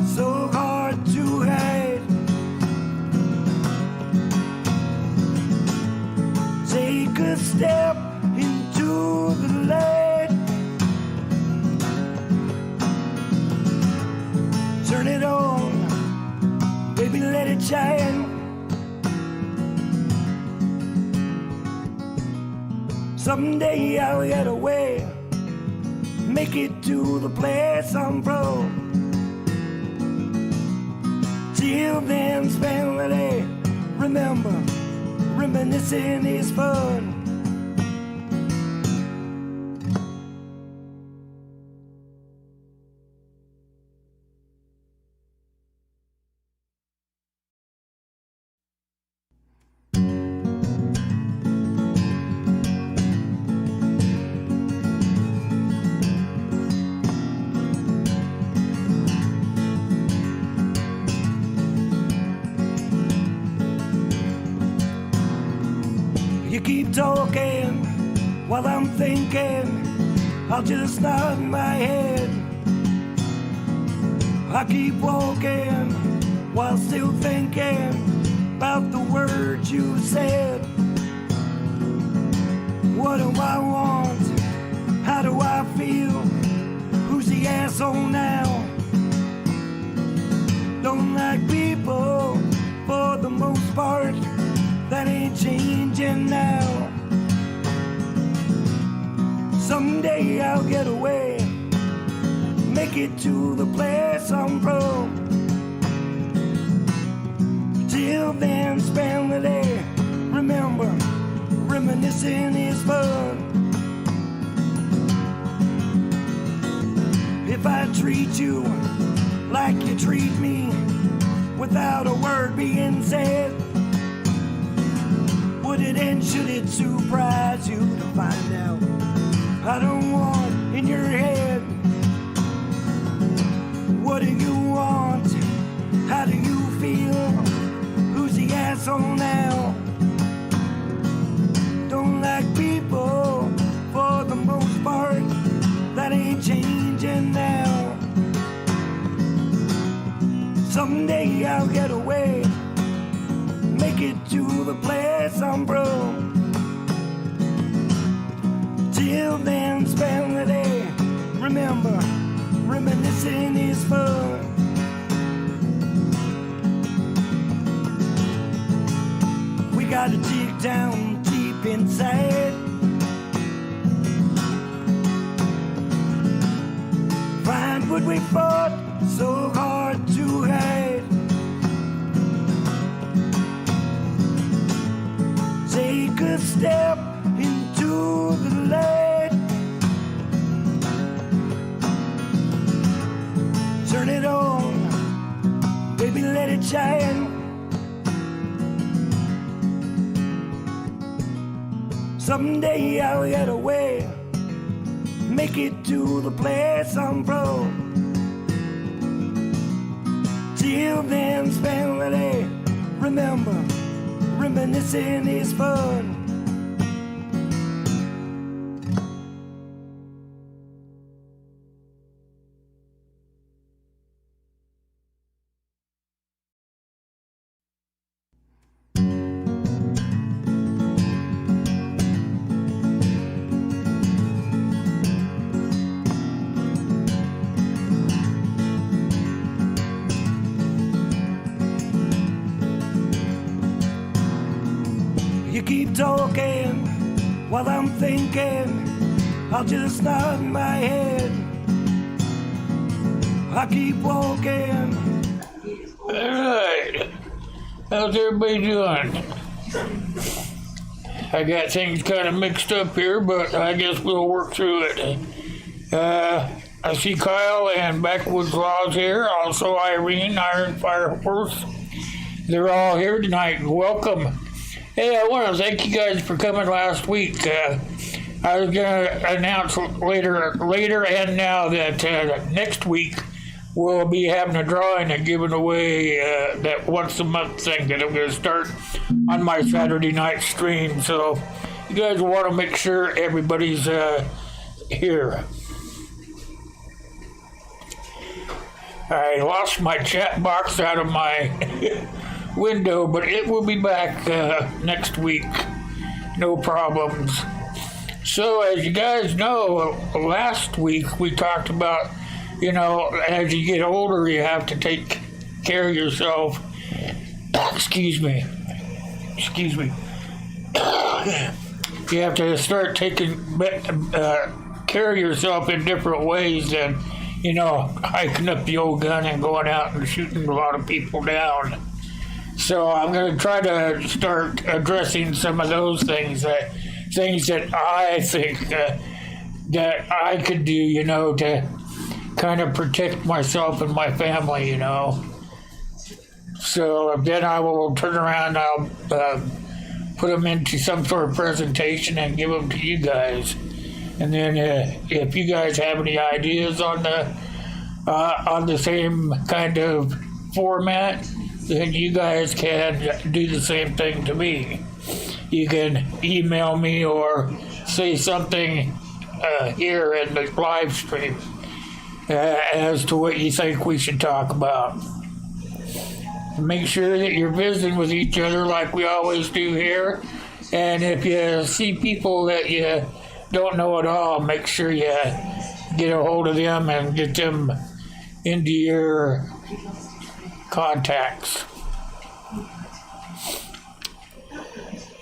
so hard to hide. Take a step into the light. Turn it on, baby, let it shine. Someday I'll get away, make it to the place I'm from. Till then, spend the day. Remember, reminiscing is fun. You keep talking while I'm thinking, I'll just nod my head. I keep walking while still thinking about the words you said. What do I want? How do I feel? Who's the asshole now? Don't like people for the most part. That ain't changing now. Someday I'll get away, make it to the place I'm from. Till then, spend the day. Remember, reminiscing is fun. If I treat you like you treat me, without a word being said, would it and should it surprise you to find out I don't want in your head? What do you want? How do you feel? Who's the asshole now? Don't like people for the most part. That ain't changing now. Someday I'll get away, make it to the place I'm from. Till then, spend the day. Remember, reminiscing is fun. We gotta dig down deep inside, find what we fought so hard to hide. Take a step into the light. Turn it on, baby, let it shine. Someday I'll get away, make it to the place I'm from. Till then, spend the day. Remember, reminiscing is fun. You keep talking while I'm thinking, I'll just nod my head. I keep walking. All right. How's everybody doing? I got things kind of mixed up here, but I guess we'll work through it. I see Kyle and Backwoods Laws here, also Irene, Iron Fire Horse. They're all here tonight. Welcome. Hey, I want to thank you guys for coming last week. I was going to announce later and now that next week we'll be having a drawing and giving away that once a month thing that I'm going to start on my Saturday night stream. So you guys want to make sure everybody's here. I lost my chat box out of my window, but it will be back next week. No problems. So, as you guys know, last week we talked about, as you get older, you have to take care of yourself. Excuse me. You have to start taking care of yourself in different ways than, hiking up the old gun and going out and shooting a lot of people down. So I'm going to try to start addressing some of those things that I think that I could do, to kind of protect myself and my family, So then I will turn around, I'll put them into some sort of presentation and give them to you guys. And then if you guys have any ideas on the same kind of format, then you guys can do the same thing to me. You can email me or say something here in the live stream as to what you think we should talk about. Make sure that you're visiting with each other like we always do here. And if you see people that you don't know at all, make sure you get a hold of them and get them into your contacts.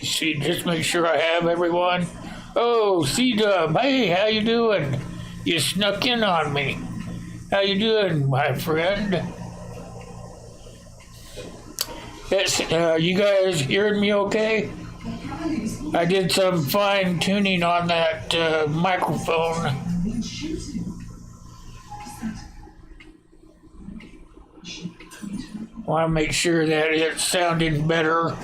See, just make sure I have everyone. Oh, C-Dub, hey, how you doing? You snuck in on me. How you doing, my friend? Yes, you guys hearing me okay? I did some fine tuning on that microphone. Want to make sure that it's sounding better.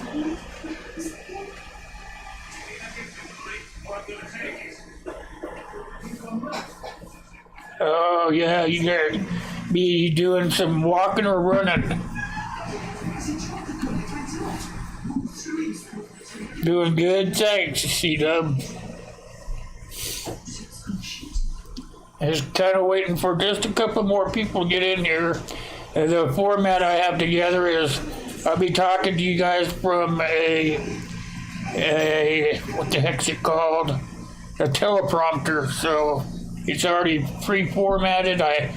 Oh yeah, you gotta be doing some walking or running. Doing good, thanks, C-Dub. Just kind of waiting for just a couple more people to get in here. The format I have together is I'll be talking to you guys from a what the heck's it called? A teleprompter. So it's already pre-formatted. I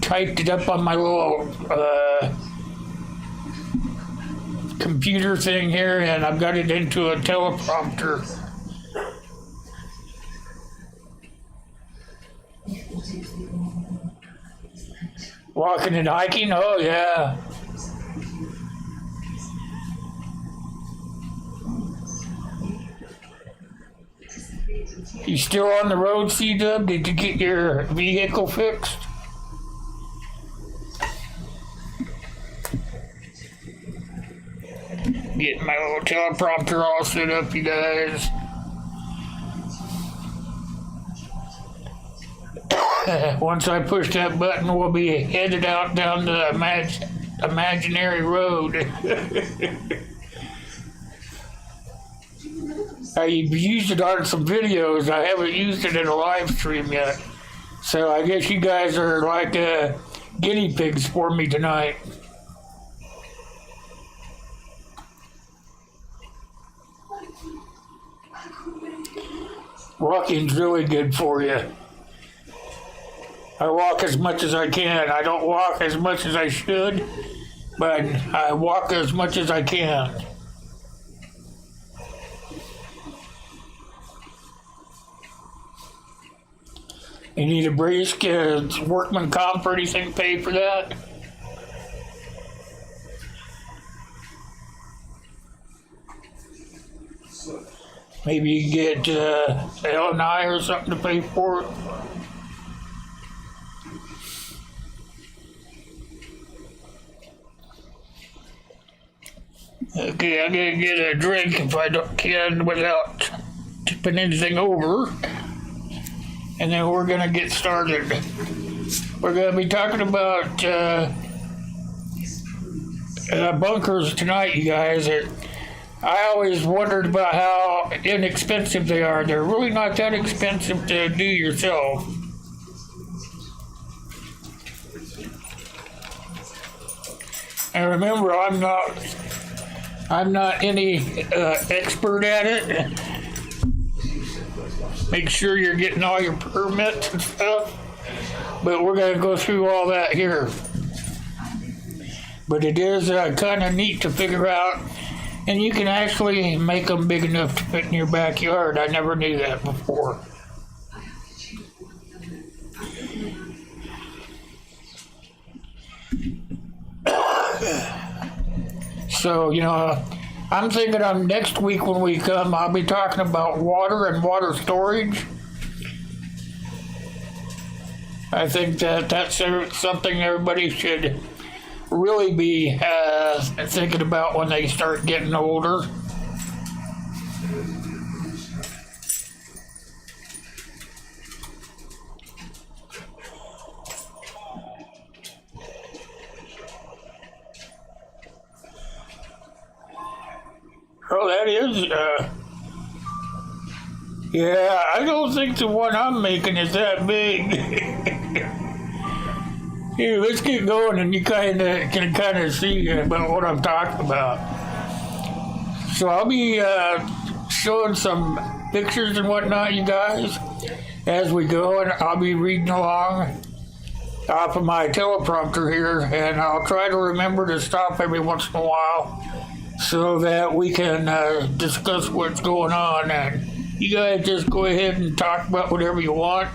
typed it up on my little computer thing here, and I've got it into a teleprompter. Walking and hiking? Oh yeah. You still on the road, C-Dub? Did you get your vehicle fixed? Getting my little teleprompter all set up, you guys. Once I push that button, we'll be headed out down the imaginary road. I've used it on some videos. I haven't used it in a live stream yet. So I guess you guys are like guinea pigs for me tonight. Walking's really good for you. I walk as much as I can. I don't walk as much as I should, but I walk as much as I can. You need a brace, workman comp or anything paid for that? Maybe you get L&I or something to pay for it. Okay, I'm gonna get a drink if I can without tipping anything over. And then we're gonna get started. We're gonna be talking about bunkers tonight, you guys. I always wondered about how inexpensive they are. They're really not that expensive to do yourself. And remember, I'm not any expert at it. Make sure you're getting all your permits and stuff. But we're going to go through all that here. But it is kind of neat to figure out. And you can actually make them big enough to fit in your backyard. I never knew that before. So, I'm thinking on next week when we come, I'll be talking about water and water storage. I think that's something everybody should really be thinking about when they start getting older. Oh, that is, yeah, I don't think the one I'm making is that big. Here, let's get going and you can kind of see about what I'm talking about. So I'll be showing some pictures and whatnot, you guys, as we go, and I'll be reading along off of my teleprompter here, and I'll try to remember to stop every once in a while so that we can discuss what's going on, and you guys just go ahead and talk about whatever you want.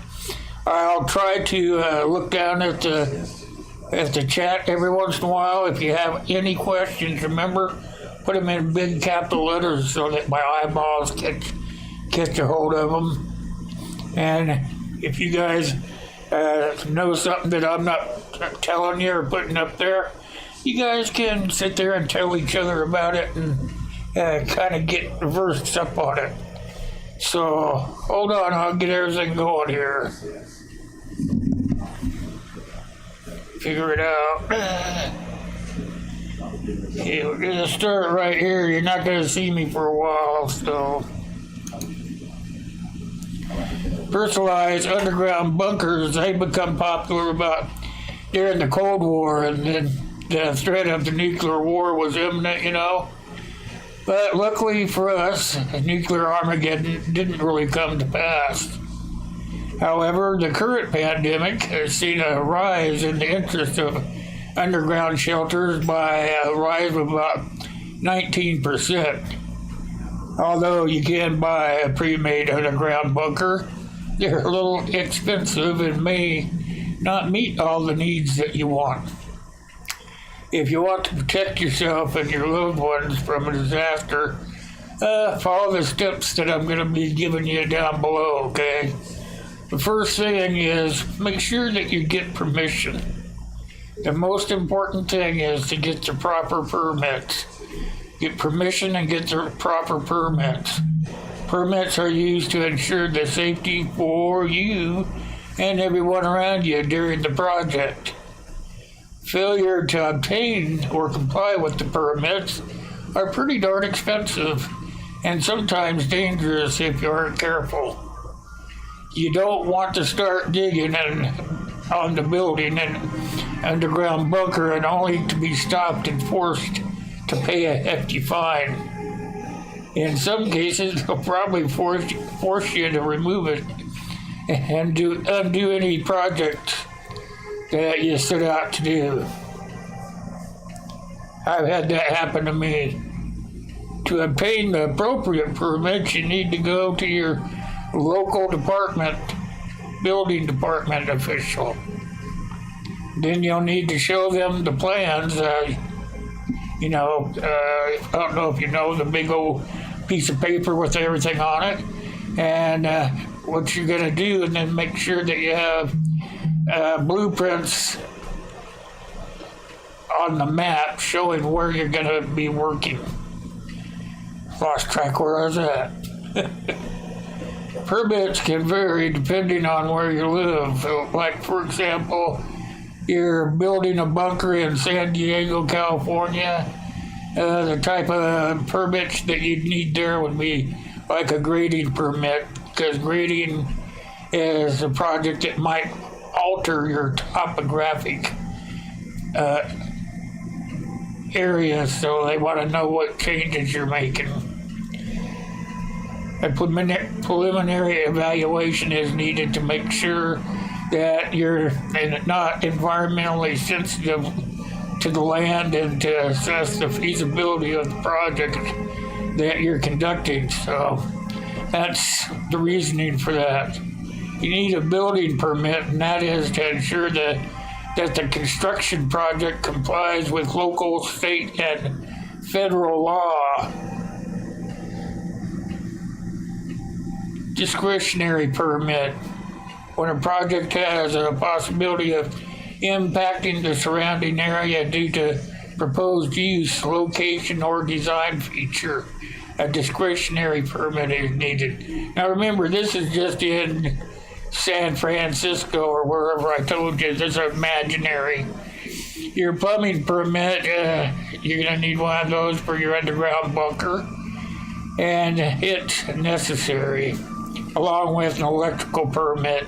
I'll try to look down at the chat every once in a while. If you have any questions, remember, put them in big capital letters so that my eyeballs catch a hold of them. And if you guys know something that I'm not telling you or putting up there, you guys can sit there and tell each other about it and kind of get versed up on it. So, hold on, I'll get everything going here. Figure it out. Okay, we're going to start right here. You're not going to see me for a while, so. Personalized underground bunkers, they become popular about during the Cold War, and then the threat of the nuclear war was imminent, But luckily for us, nuclear Armageddon didn't really come to pass. However, the current pandemic has seen a rise in the interest of underground shelters by a rise of about 19%. Although you can buy a pre-made underground bunker, they're a little expensive and may not meet all the needs that you want. If you want to protect yourself and your loved ones from a disaster, follow the steps that I'm going to be giving you down below, okay? The first thing is make sure that you get permission. The most important thing is to get the proper permits. Get permission and get the proper permits. Permits are used to ensure the safety for you and everyone around you during the project. Failure to obtain or comply with the permits are pretty darn expensive and sometimes dangerous if you aren't careful. You don't want to start digging on the building an underground bunker and only to be stopped and forced to pay a hefty fine. In some cases, they'll probably force you to remove it and undo any project that you set out to do. I've had that happen to me. To obtain the appropriate permits, you need to go to your local building department official. Then you'll need to show them the plans. I don't know if you know, the big old piece of paper with everything on it, and what you're going to do, and then make sure that you have blueprints on the map showing where you're going to be working. Lost track where I was at. Permits can vary depending on where you live. Like, for example, you're building a bunker in San Diego, California. The type of permits that you'd need there would be like a grading permit, because grading is a project that might area, so they want to know what changes you're making. A preliminary evaluation is needed to make sure that you're not environmentally sensitive to the land and to assess the feasibility of the project that you're conducting. So that's the reasoning for that. You need a building permit, and that is to ensure that the construction project complies with local, state, and federal law. Discretionary permit. When a project has a possibility of impacting the surrounding area due to proposed use, location, or design feature, a discretionary permit is needed. Now remember, this is just in San Francisco or wherever I told you. This is imaginary. Your plumbing permit, you're going to need one of those for your underground bunker, and it's necessary, along with an electrical permit.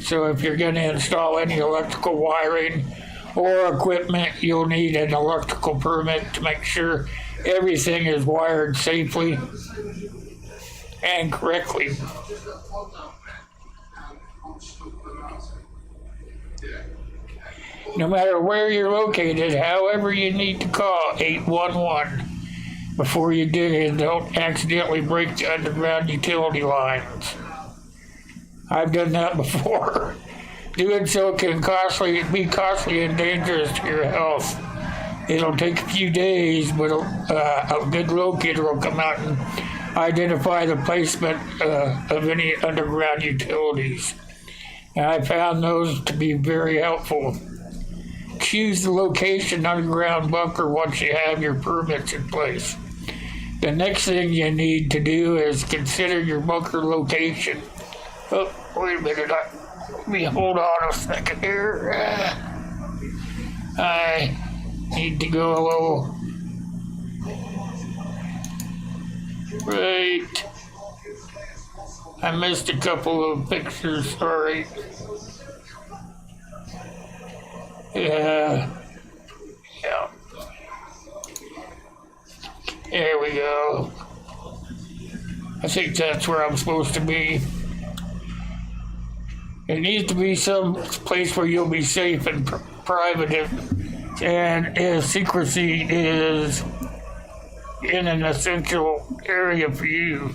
So if you're going to install any electrical wiring or equipment, you'll need an electrical permit to make sure everything is wired safely and correctly. No matter where you're located, however, you need to call 811 before you dig and don't accidentally break the underground utility lines. I've done that before. Doing so can be costly and dangerous to your health. It'll take a few days, but a good locator will come out and identify the placement of any underground utilities. And I found those to be very helpful. Choose the location underground bunker once you have your permits in place. The next thing you need to do is consider your bunker location. Oh, wait a minute. Let me hold on a second here. I need to go a little right. I missed a couple of pictures, sorry. Yeah. There we go. I think that's where I'm supposed to be. It needs to be some place where you'll be safe and private, and secrecy is in an essential area for you.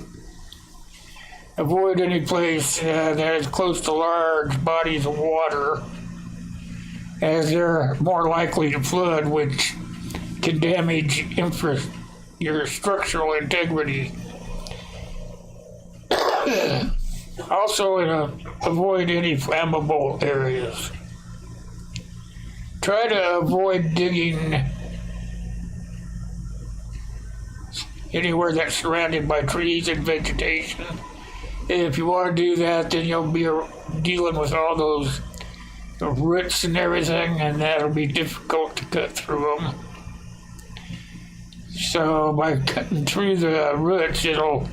Avoid any place that is close to large bodies of water, as they're more likely to flood, which can damage your structural integrity. Also, avoid any flammable areas. Try to avoid digging anywhere that's surrounded by trees and vegetation. If you want to do that, then you'll be dealing with all those roots and everything, and that'll be difficult to cut through them. So by cutting through the roots, it'll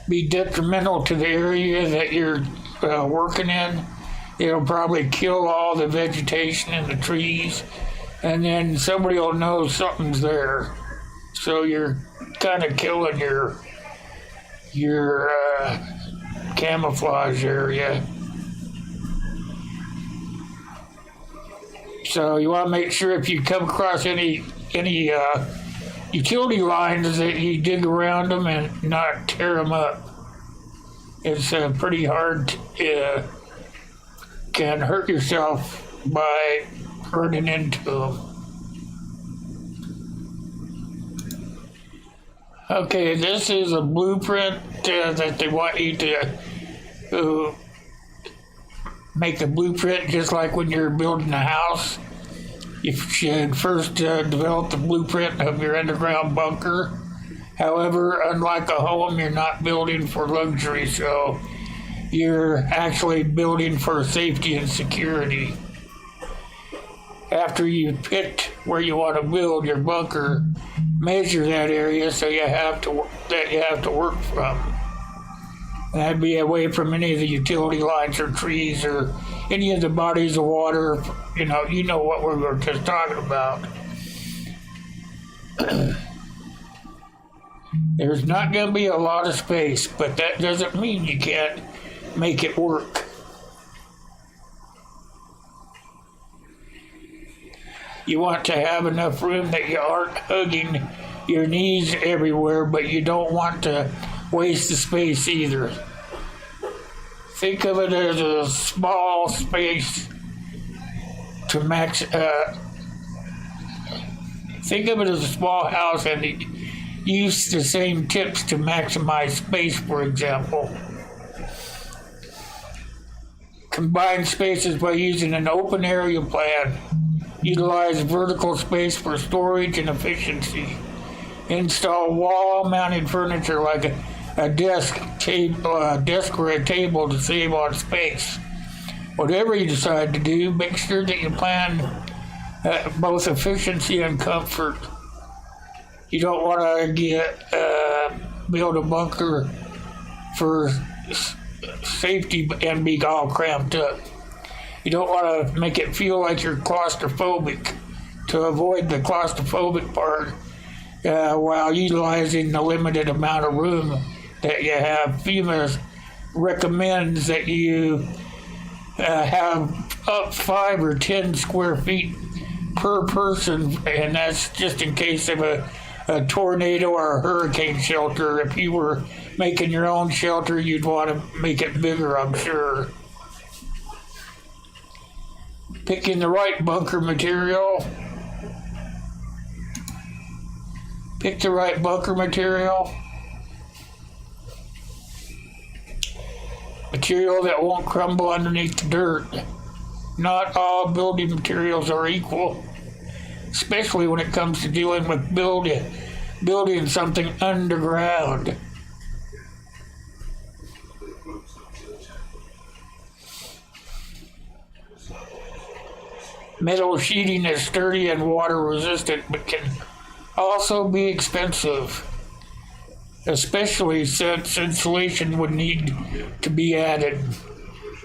be detrimental to the area that you're working in. It'll probably kill all the vegetation and the trees, and then somebody will know something's there. So you're kind of killing your camouflage area. So you want to make sure if you come across any utility lines that you dig around them and not tear them up. It's pretty hard to can hurt yourself by running into them. Okay, this is a blueprint that they want you to make the blueprint just like when you're building a house. You should first develop the blueprint of your underground bunker. However, unlike a home, you're not building for luxury, so you're actually building for safety and security. After you've picked where you want to build your bunker, measure that area so you have to work from. That'd be away from any of the utility lines or trees or any of the bodies of water. You know what we were just talking about. There's not going to be a lot of space, but that doesn't mean you can't make it work. You want to have enough room that you aren't hugging your knees everywhere, but you don't want to waste the space either. Think of it as a small space to max. Think of it as a small house and use the same tips to maximize space, for example. Combine spaces by using an open area plan. Utilize vertical space for storage and efficiency. Install wall-mounted furniture like a desk or a table to save on space. Whatever you decide to do, make sure that you plan both efficiency and comfort. You don't want to build a bunker for safety and be all cramped up. You don't want to make it feel like you're claustrophobic. To avoid the claustrophobic part while utilizing the limited amount of room that you have, FEMA recommends that you have up 5 or 10 square feet per person, and that's just in case of a tornado or a hurricane shelter. If you were making your own shelter, you'd want to make it bigger, I'm sure. Picking the right bunker material. Pick the right bunker material. Material that won't crumble underneath the dirt. Not all building materials are equal, especially when it comes to dealing with building something underground. Metal sheeting is sturdy and water resistant, but can also be expensive, especially since insulation would need to be added.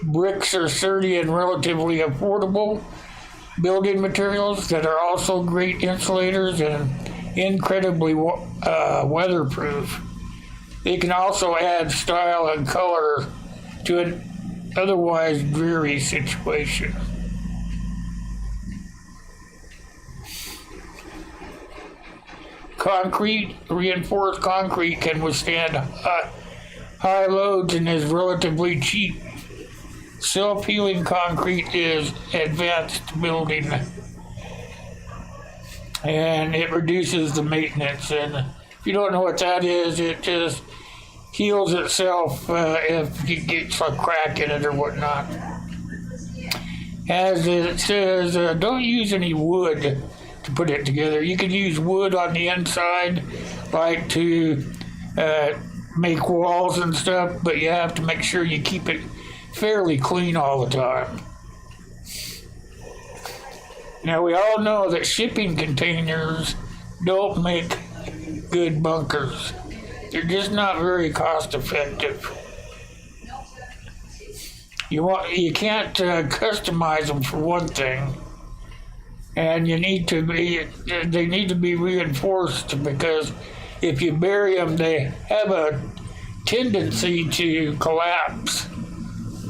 Bricks are sturdy and relatively affordable building materials that are also great insulators and incredibly weatherproof. They can also add style and color to an otherwise dreary situation. Reinforced concrete can withstand high loads and is relatively cheap. Self-healing concrete is advanced building, and it reduces the maintenance. And if you don't know what that is, it just heals itself if you get a crack in it or whatnot. As it says, don't use any wood to put it together. You can use wood on the inside, like to make walls and stuff, but you have to make sure you keep it fairly clean all the time. Now, we all know that shipping containers don't make good bunkers. They're just not very cost effective. You can't customize them, for one thing, and they need to be reinforced, because if you bury them, they have a tendency to collapse.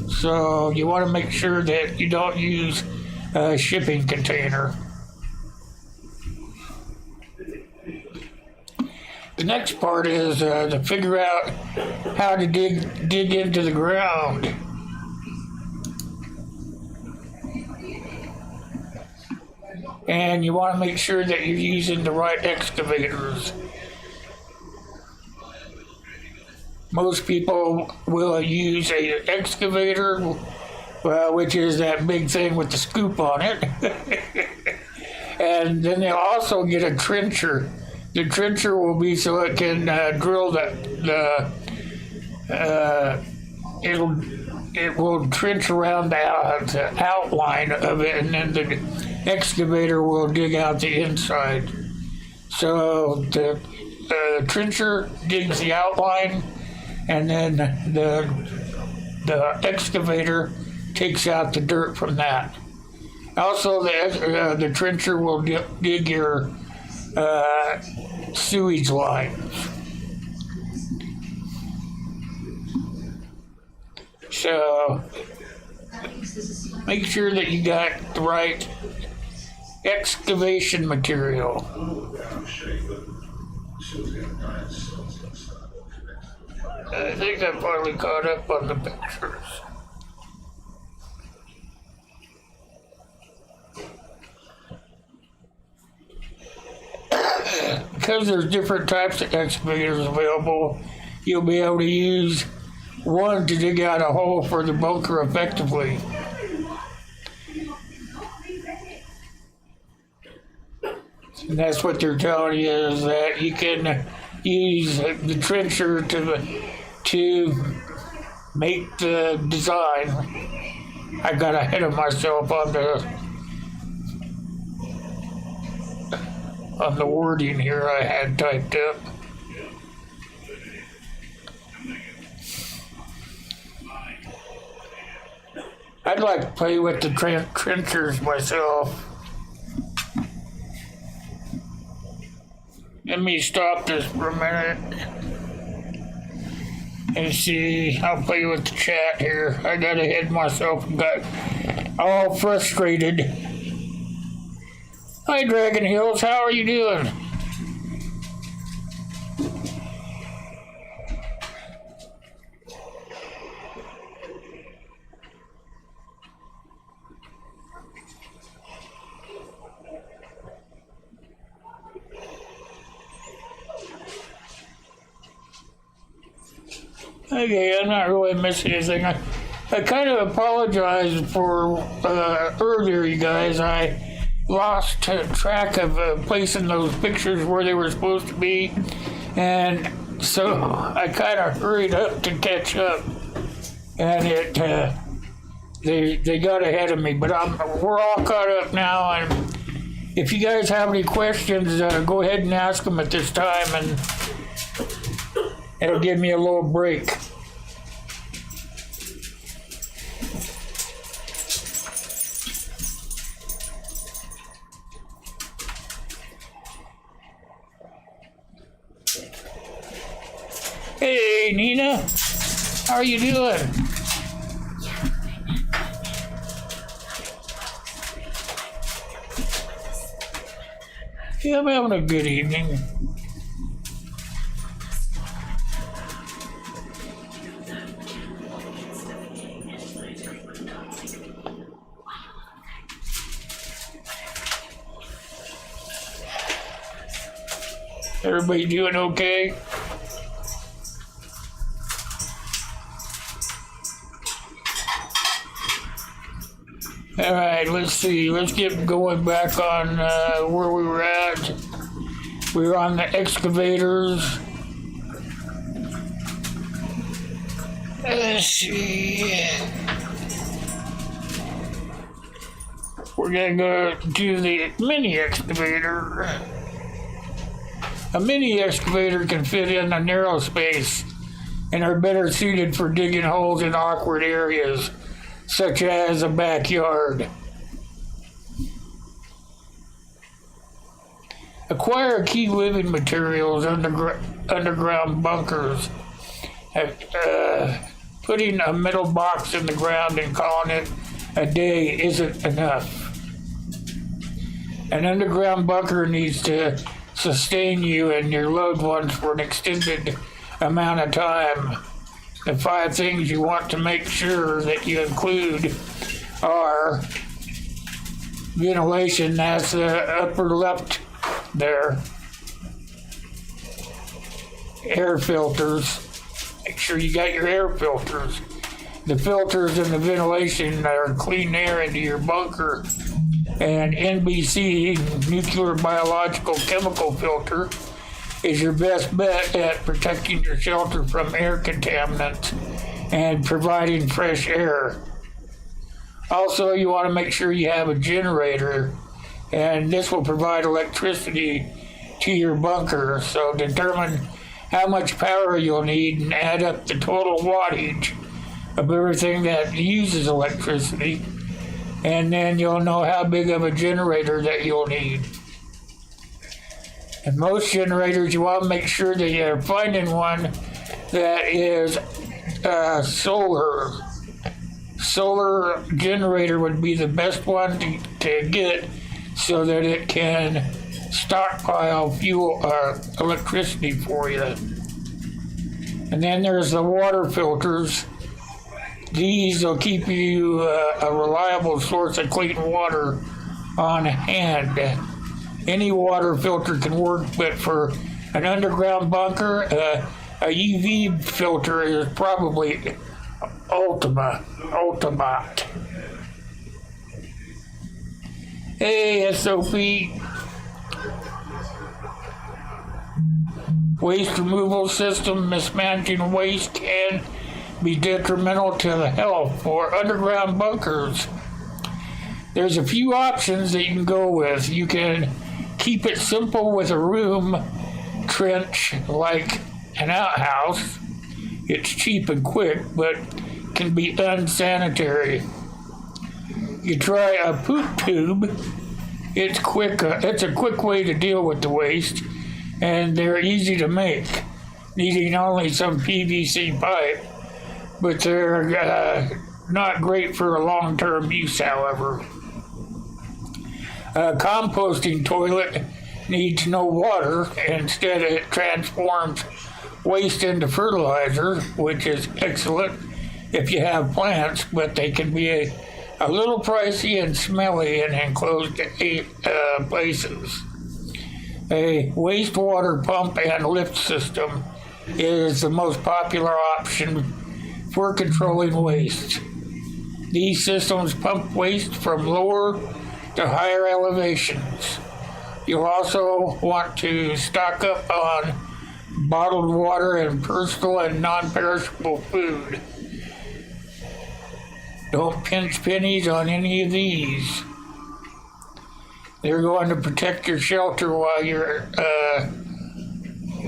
So you want to make sure that you don't use a shipping container. The next part is to figure out how to dig into the ground. And you want to make sure that you're using the right excavators. Most people will use an excavator, which is that big thing with the scoop on it. And then they'll also get a trencher. The trencher will be so it can drill it will trench around the outline of it, and then the excavator will dig out the inside. So the trencher digs the outline, and then the excavator takes out the dirt from that. Also, the trencher will dig your sewage lines. So make sure that you got the right excavation material. I think I finally caught up on the pictures. Because there's different types of excavators available, you'll be able to use one to dig out a hole for the bunker effectively. And that's what they're telling you, is that you can use the trencher to make the design. I got ahead of myself on the wording here I had typed up. I'd like to play with the trenchers myself. Let me stop this for a minute and see. I'll play with the chat here. I got ahead of myself and got all frustrated. Hi, Dragon Hills. How are you doing? Okay, I'm not really missing anything. I kind of apologize for earlier, you guys. I lost track of placing those pictures where they were supposed to be, and so I kind of hurried up to catch up, and they got ahead of me. But we're all caught up now, and if you guys have any questions, go ahead and ask them at this time, and it'll give me a little break. Hey, Nina, how are you doing? Yeah, I'm having a good evening. Everybody doing okay? All right, let's see. Let's get going back on where we were at. We were on the excavators. Let's see. We're gonna go to the mini excavator. A mini excavator can fit in a narrow space and are better suited for digging holes in awkward areas, such as a backyard. Acquire key living materials, underground bunkers. Putting a metal box in the ground and calling it a day isn't enough. An underground bunker needs to sustain you and your loved ones for an extended amount of time. The 5 things you want to make sure that you include are ventilation, that's the upper left there, air filters, make sure you got your air filters. The filters and the ventilation are clean air into your bunker. And NBC, nuclear biological chemical filter, is your best bet at protecting your shelter from air contaminants and providing fresh air. Also, you want to make sure you have a generator, and this will provide electricity to your bunker. So determine how much power you'll need and add up the total wattage of everything that uses electricity, and then you'll know how big of a generator that you'll need. And most generators, you want to make sure that you're finding one that is solar. Solar generator would be the best one to get so that it can stockpile fuel electricity for you. And then there's the water filters. These will keep you a reliable source of clean water on hand. Any water filter can work, but for an underground bunker, a UV filter is probably ultimate. Hey, SOP. Waste removal system. Mismanaging waste can be detrimental to the health for underground bunkers. There's a few options that you can go with. You can keep it simple with a room trench like an outhouse. It's cheap and quick, but can be unsanitary. You try a poop tube. It's quick. It's a quick way to deal with the waste, and they're easy to make, needing only some PVC pipe. But they're not great for a long-term use, however. A composting toilet needs no water. Instead, it transforms waste into fertilizer, which is excellent if you have plants, but they can be a little pricey and smelly in enclosed places. A wastewater pump and lift system is the most popular option for controlling waste. These systems pump waste from lower to higher elevations. You'll also want to stock up on bottled water and personal and non-perishable food. Don't pinch pennies on any of these. They're going to protect your shelter while you're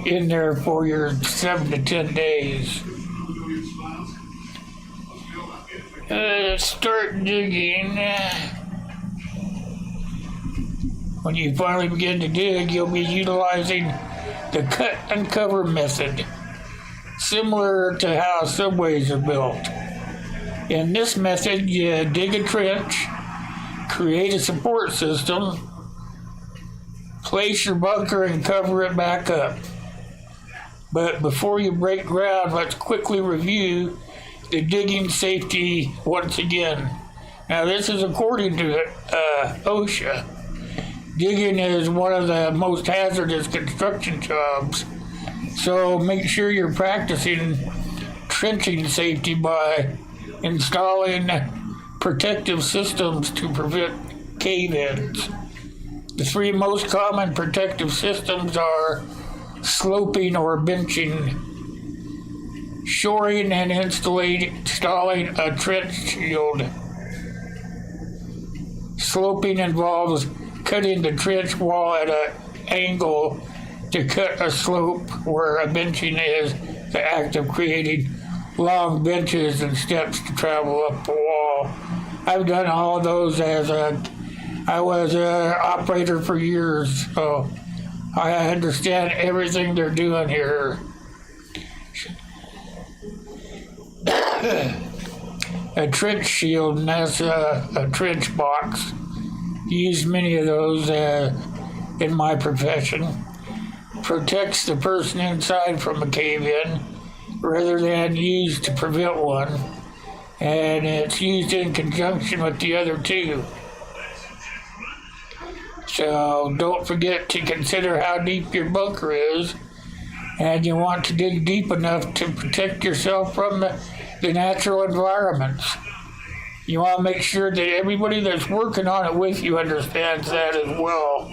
in there for your 7 to 10 days. Start digging. When you finally begin to dig, you'll be utilizing the cut and cover method, similar to how subways are built. In this method, you dig a trench, create a support system, place your bunker and cover it back up. But before you break ground, let's quickly review the digging safety once again. Now, this is according to OSHA. Digging is one of the most hazardous construction jobs, so make sure you're practicing trenching safety by installing protective systems to prevent cave-ins. The 3 most common protective systems are sloping or benching, shoring and installing a trench shield. Sloping involves cutting the trench wall at an angle to cut a slope, where a benching is the act of creating long benches and steps to travel up the wall. I've done all of those I was an operator for years, so I understand everything they're doing here. A trench shield, and that's a trench box. Used many of those in my profession. Protects the person inside from a cave-in rather than used to prevent one, and it's used in conjunction with the other 2. So don't forget to consider how deep your bunker is, and you want to dig deep enough to protect yourself from the natural environments. You want to make sure that everybody that's working on it with you understands that as well.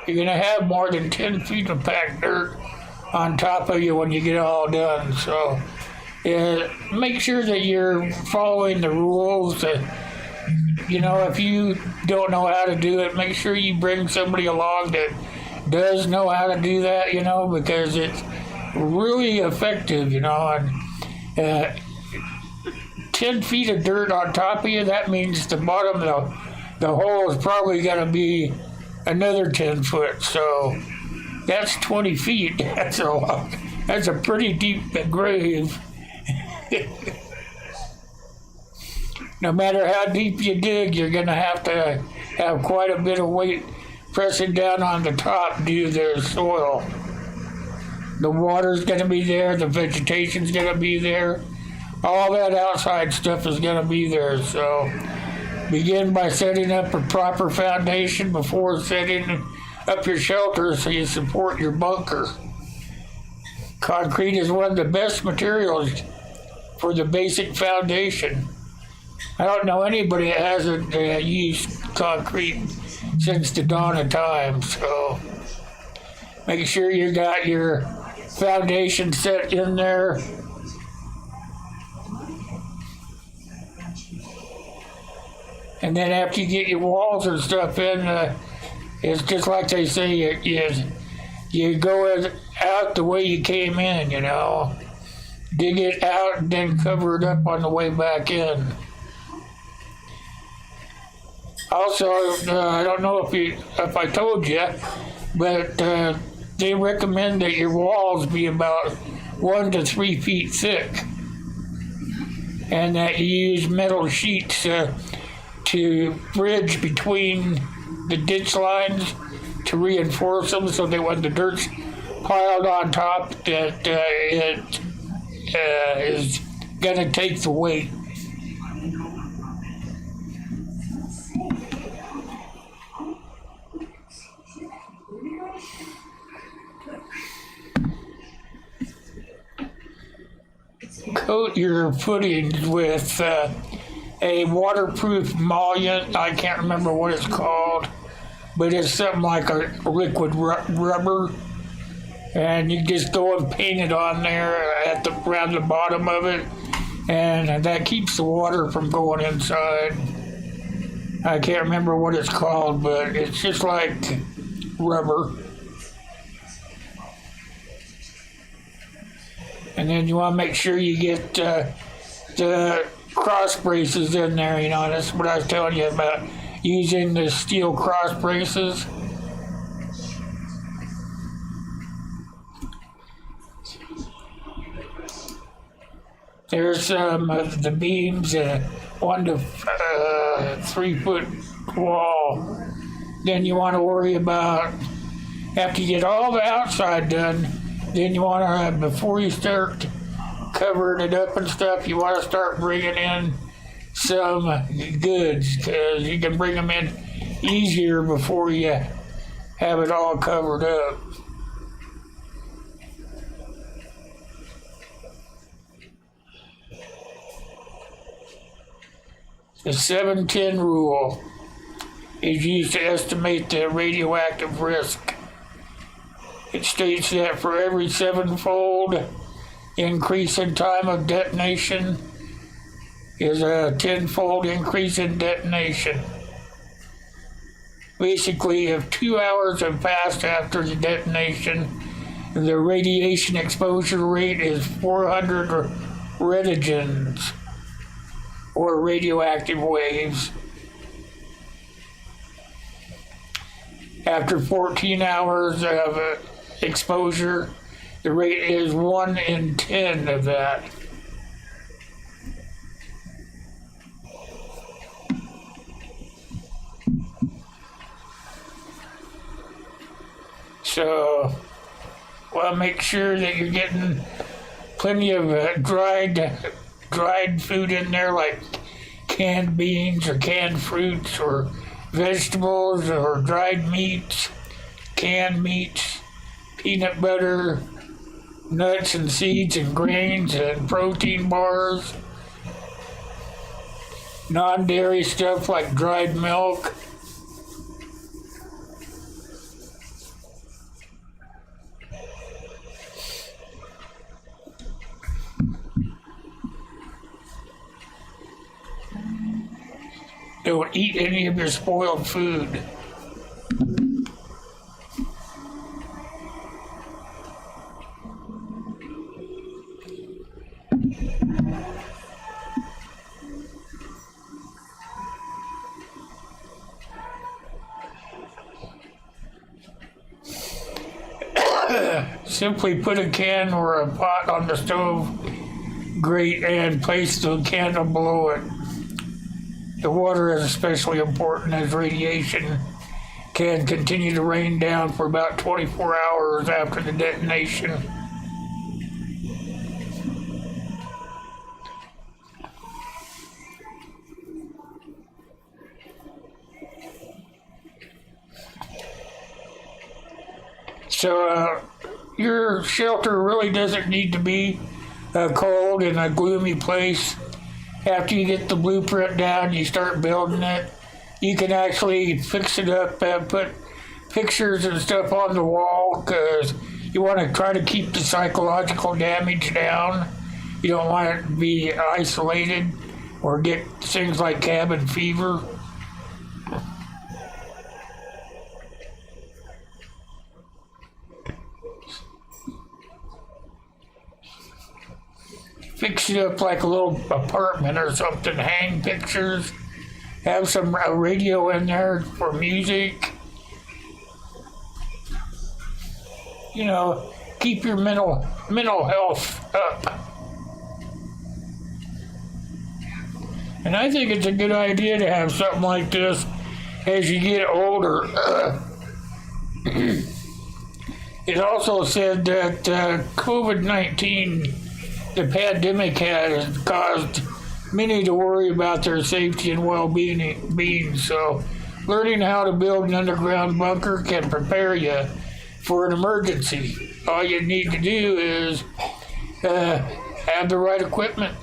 You're going to have more than 10 feet of packed dirt on top of you when you get it all done. So make sure that you're following the rules. If you don't know how to do it, make sure you bring somebody along that does know how to do that, because really effective, you know. And 10 feet of dirt on top of you, that means the bottom of the hole is probably going to be another 10 foot. So that's 20 feet. That's a lot. That's a pretty deep grave. No matter how deep you dig, you're going to have quite a bit of weight pressing down on the top due to the soil. The water's going to be there, the vegetation's going to be there, all that outside stuff is going to be there. So begin by setting up a proper foundation before setting up your shelter so you support your bunker. Concrete is one of the best materials for the basic foundation. I don't know anybody that hasn't used concrete since the dawn of time, so make sure you got your foundation set in there. And then after you get your walls and stuff in, it's just like they say, you go out the way you came in, you know. Dig it out and then cover it up on the way back in. Also, I don't know if I told you, but they recommend that your walls be about 1 to 3 feet thick, and that you use metal sheets to bridge between the ditch lines to reinforce them, so that when the dirt's piled on top, that it is going to take the weight. Coat your footings with a waterproof emollient. I can't remember what it's called, but it's something like a liquid rubber, and you just go and paint it on there around the bottom of it, and that keeps the water from going inside. I can't remember what it's called, but it's just like rubber. And then you want to make sure you get the cross braces in there, you know. That's what I was telling you about, using the steel cross braces. There's some of the beams, 1 to 3 foot wall. Then you want to worry about, after you get all the outside done, then you want to, before you start covering it up and stuff, you want to start bringing in some goods, because you can bring them in easier before you have it all covered up. The 7-10 rule is used to estimate the radioactive risk. It states that for every 7-fold increase in time of detonation is a 10-fold increase in detonation. Basically, if 2 hours have passed after the detonation, the radiation exposure rate is 400 radigens, or radioactive waves. After 14 hours of exposure, the rate is 1 in 10 of that. So, well, make sure that you're getting plenty of dried food in there, like canned beans or canned fruits or vegetables or dried meats, canned meats, peanut butter, nuts and seeds and grains and protein bars, non-dairy stuff like dried milk. Don't eat any of your spoiled food. simply put a can or a pot on the stove grate and place the candle below it. The water is especially important as radiation can continue to rain down for about 24 hours after the detonation. So your shelter really doesn't need to be cold in a gloomy place. After you get the blueprint down, you start building it. You can actually fix it up and put pictures and stuff on the wall because you want to try to keep the psychological damage down. You don't want it to be isolated or get things like cabin fever. Fix it up like a little apartment or something, hang pictures, have some radio in there for music. You know, keep your mental health up. And I think it's a good idea to have something like this as you get older. It also said that COVID-19, the pandemic, has caused many to worry about their safety and well-being. So learning how to build an underground bunker can prepare you for an emergency. All you need to do is have the right equipment.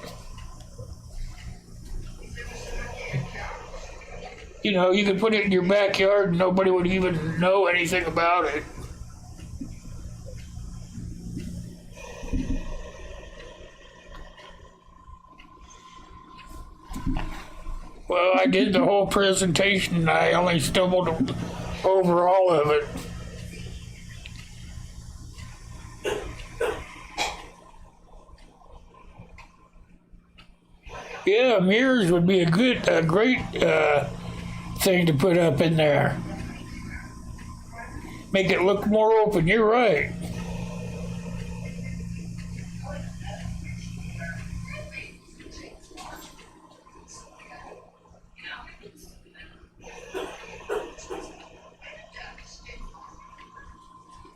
You know, you could put it in your backyard and nobody would even know anything about it. Well, I did the whole presentation and I only stumbled over all of it. Yeah, mirrors would be a great thing to put up in there. Make it look more open, you're right.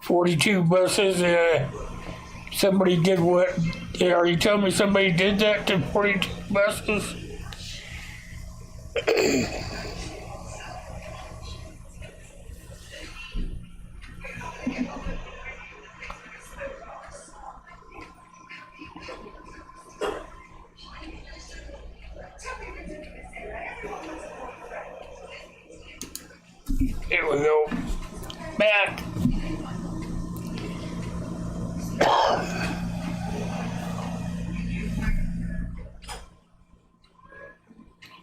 $42 buses, somebody did what? Are you telling me somebody did that to 42 buses? Here we go. Back.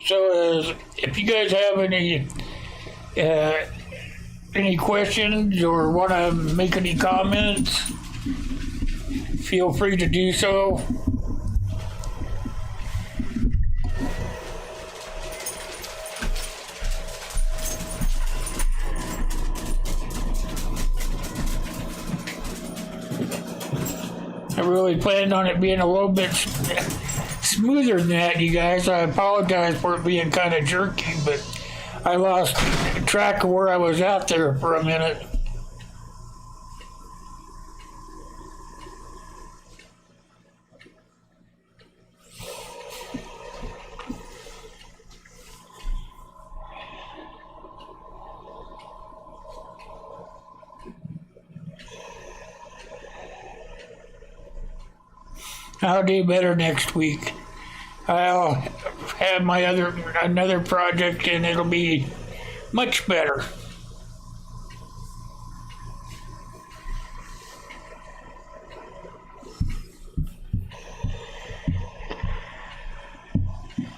So, if you guys have any questions or want to make any comments, feel free to do so. I really planned on it being a little bit smoother than that, you guys. I apologize for it being kind of jerky, but I lost track of where I was at there for a minute. I'll do better next week. I'll have another project and it'll be much better.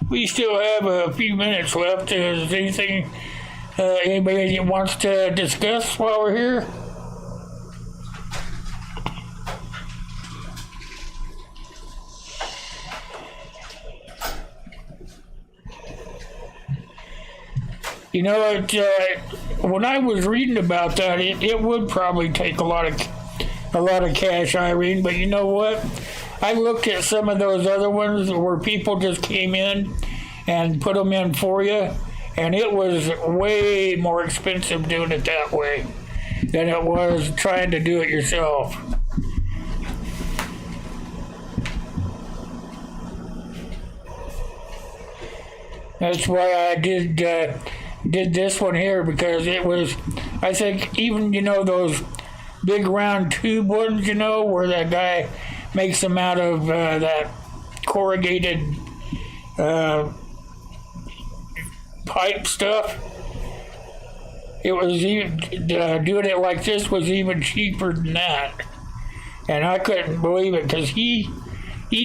We still have a few minutes left. Is there anything anybody wants to discuss while we're here? You know, when I was reading about that, it would probably take a lot of a lot of cash, Irene. But you know what? I looked at some of those other ones where people just came in and put them in for you, and it was way more expensive doing it that way than it was trying to do it yourself. That's why I did this one here, because it was, I think, even, you know, those big round tube ones, you know, where that guy makes them out of that corrugated pipe stuff. It was even, doing it like this was even cheaper than that. And I couldn't believe it, because he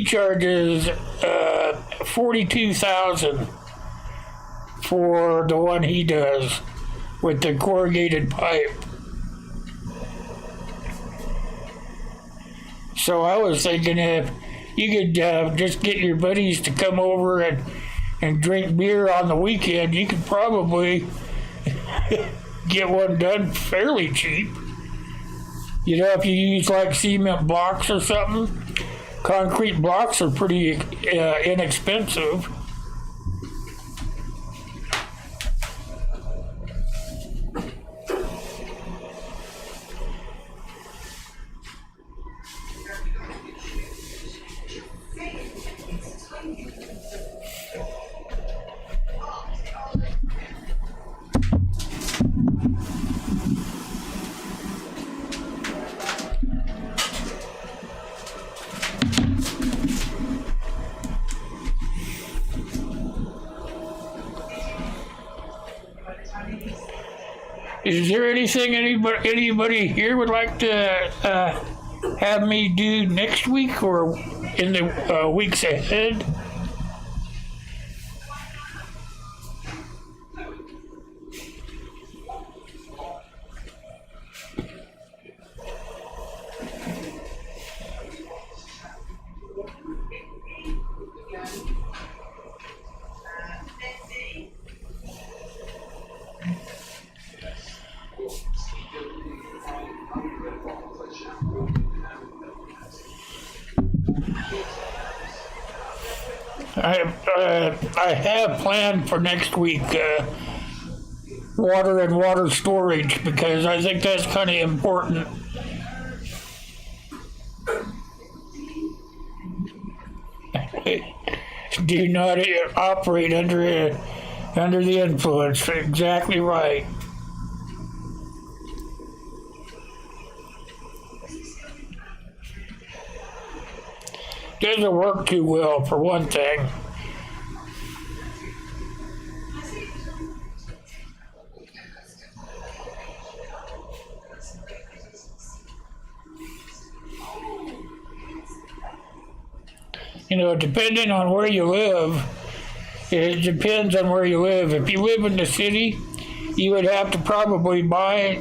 charges $42,000 for the one he does with the corrugated pipe. So I was thinking, if you could just get your buddies to come over and drink beer on the weekend, you could probably get one done fairly cheap. You know, if you use like cement blocks or something, concrete blocks are pretty inexpensive. Is there anything anybody here would like to have me do next week or in the weeks ahead? I have planned for next week water and water storage, because I think that's kind of important. Do not operate under the influence. Exactly right. Doesn't work too well, for one thing. You know, depending on where you live, it depends on where you live. If you live in the city, you would have to probably buy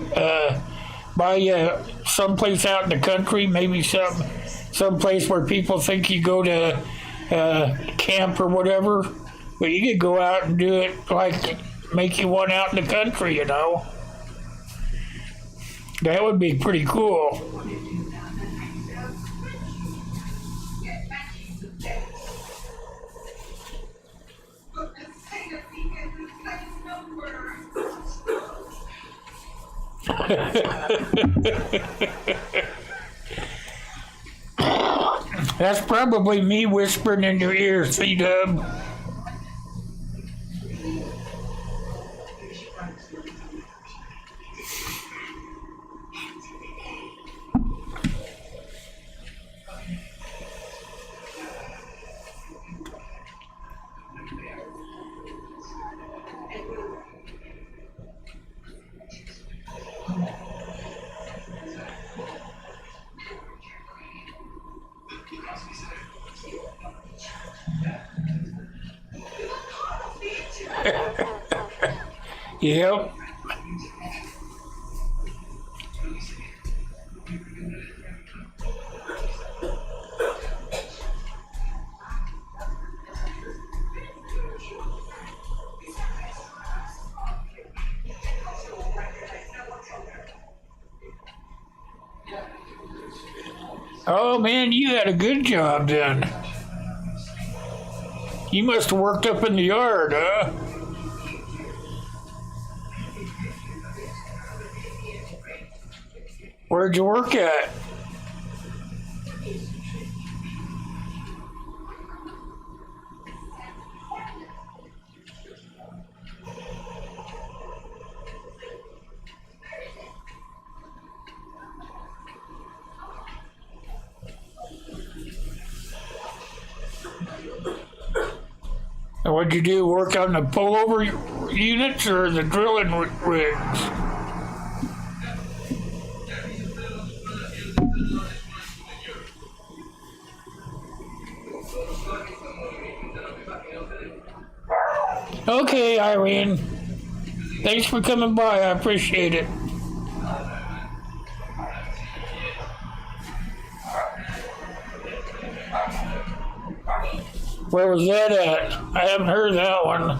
someplace out in the country, maybe someplace where people think you go to camp or whatever. But you could go out and do it, like make you one out in the country, you know. That would be pretty cool. That's probably me whispering in your ear, C-Dub. Yep. Oh man, you had a good job then. You must have worked up in the yard, huh? Where'd you work at? And what'd you do? Work on the pullover units or the drilling rigs? Okay, Irene. Thanks for coming by. I appreciate it. Where was that at? I haven't heard that one.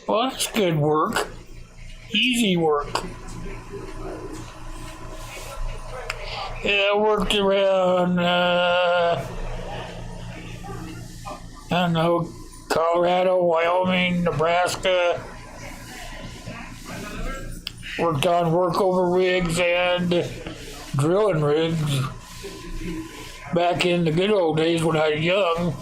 Well, that's good work. Easy work. Yeah, I worked around, I don't know, Colorado, Wyoming, Nebraska. Worked on workover rigs and drilling rigs back in the good old days when I was young.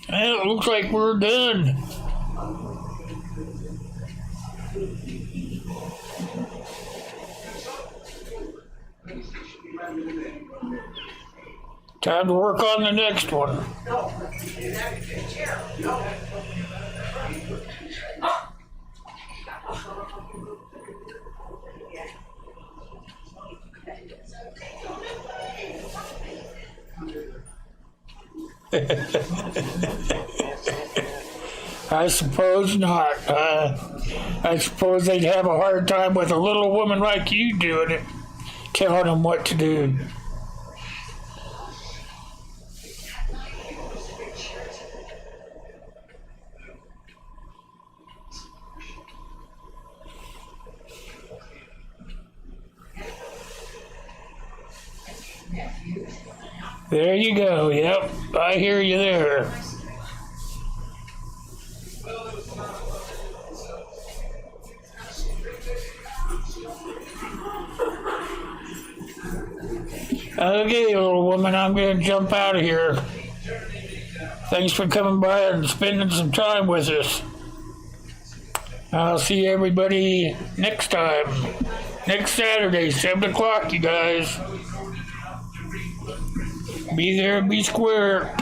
Well, it looks like we're done. Time to work on the next one. I suppose not. I suppose they'd have a hard time with a little woman like you doing it, telling them what to do. There you go. Yep, I hear you there. Okay, little woman, I'm going to jump out of here. Thanks for coming by and spending some time with us. I'll see everybody next time. Next Saturday, 7 o'clock, you guys. Be there, be square.